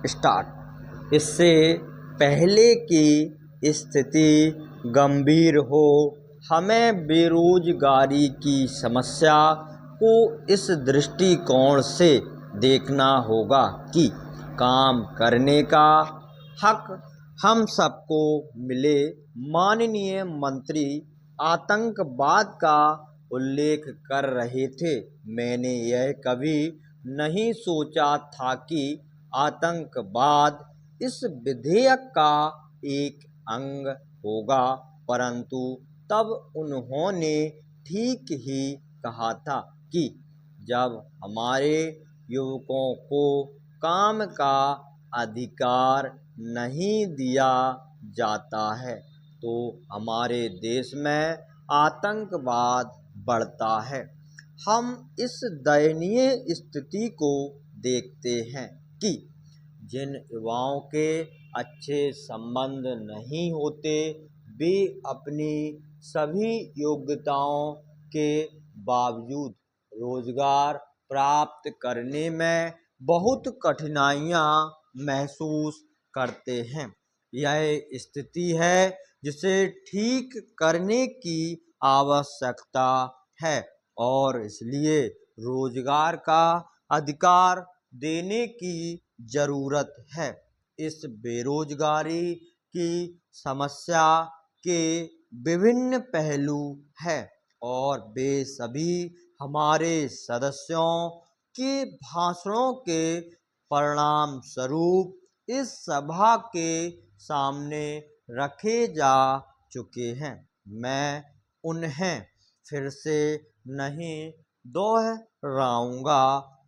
Start. इससे पहले कि स्थिति गंभीर हो, हमें बेरोजगारी की समस्या को इस दृष्टिकोण से देखना होगा कि काम करने का हक हम सबको मिले। माननीय मंत्री आतंकवाद का उल्लेख कर रहे थे। मैंने यह कभी नहीं सोचा था कि आतंकवाद इस विधेयक का एक अंग होगा, परंतु तब उन्होंने ठीक ही कहा था कि जब हमारे युवकों को काम का अधिकार नहीं दिया जाता है तो हमारे देश में आतंकवाद बढ़ता है। हम इस दयनीय स्थिति को देखते हैं कि जिन युवाओं के अच्छे संबंध नहीं होते, वे अपनी सभी योग्यताओं के बावजूद रोजगार प्राप्त करने में बहुत कठिनाइयां महसूस करते हैं। यह स्थिति है जिसे ठीक करने की आवश्यकता है और इसलिए रोजगार का अधिकार देने की जरूरत है। इस बेरोजगारी की समस्या के विभिन्न पहलू हैं और वे सभी हमारे सदस्यों के भाषणों के परिणाम स्वरूप इस सभा के सामने रखे जा चुके हैं। मैं उन्हें फिर से नहीं दोहराऊंगा।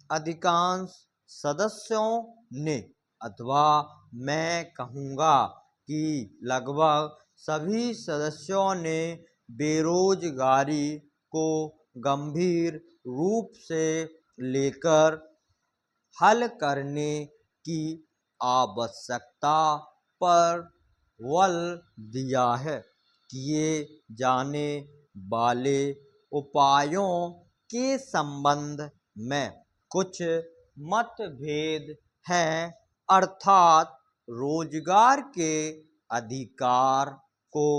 अधिकांश सदस्यों ने, अथवा मैं कहूँगा कि लगभग सभी सदस्यों ने बेरोजगारी को गंभीर रूप से लेकर हल करने की आवश्यकता पर बल दिया है। किए जाने वाले उपायों के संबंध में कुछ मतभेद हैं, अर्थात रोजगार के अधिकार को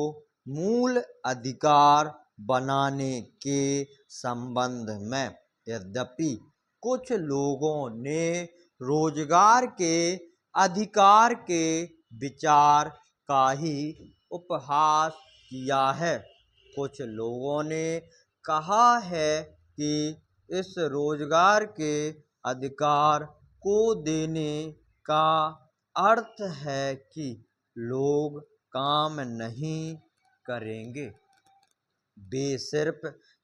मूल अधिकार बनाने के संबंध में। यद्यपि कुछ लोगों ने रोजगार के अधिकार के विचार का ही उपहास किया है। कुछ लोगों ने कहा है कि इस रोजगार के अधिकार को देने का अर्थ है कि लोग काम नहीं करेंगे, वे सिर्फ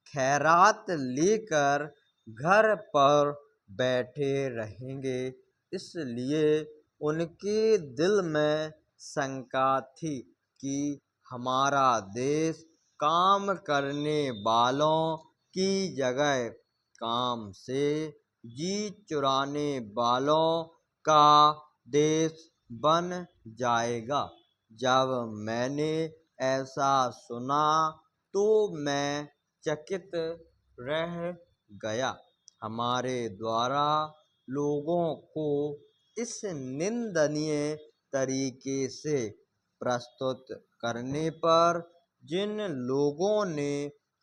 खैरात लेकर घर पर बैठे रहेंगे। इसलिए उनके दिल में शंका थी कि हमारा देश काम करने वालों की जगह काम से जी चुराने वालों का देश बन जाएगा। जब मैंने ऐसा सुना तो मैं चकित रह गया। हमारे द्वारा लोगों को इस निंदनीय तरीके से प्रस्तुत करने पर जिन लोगों ने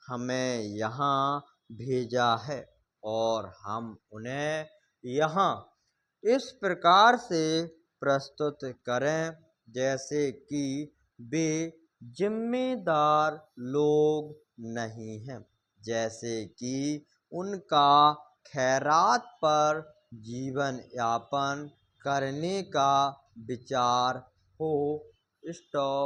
हमें यहाँ भेजा है और हम उन्हें यहाँ इस प्रकार से प्रस्तुत करें जैसे कि वे जिम्मेदार लोग नहीं हैं, जैसे कि उनका खैरात पर जीवन यापन करने का विचार हो। स्टॉप।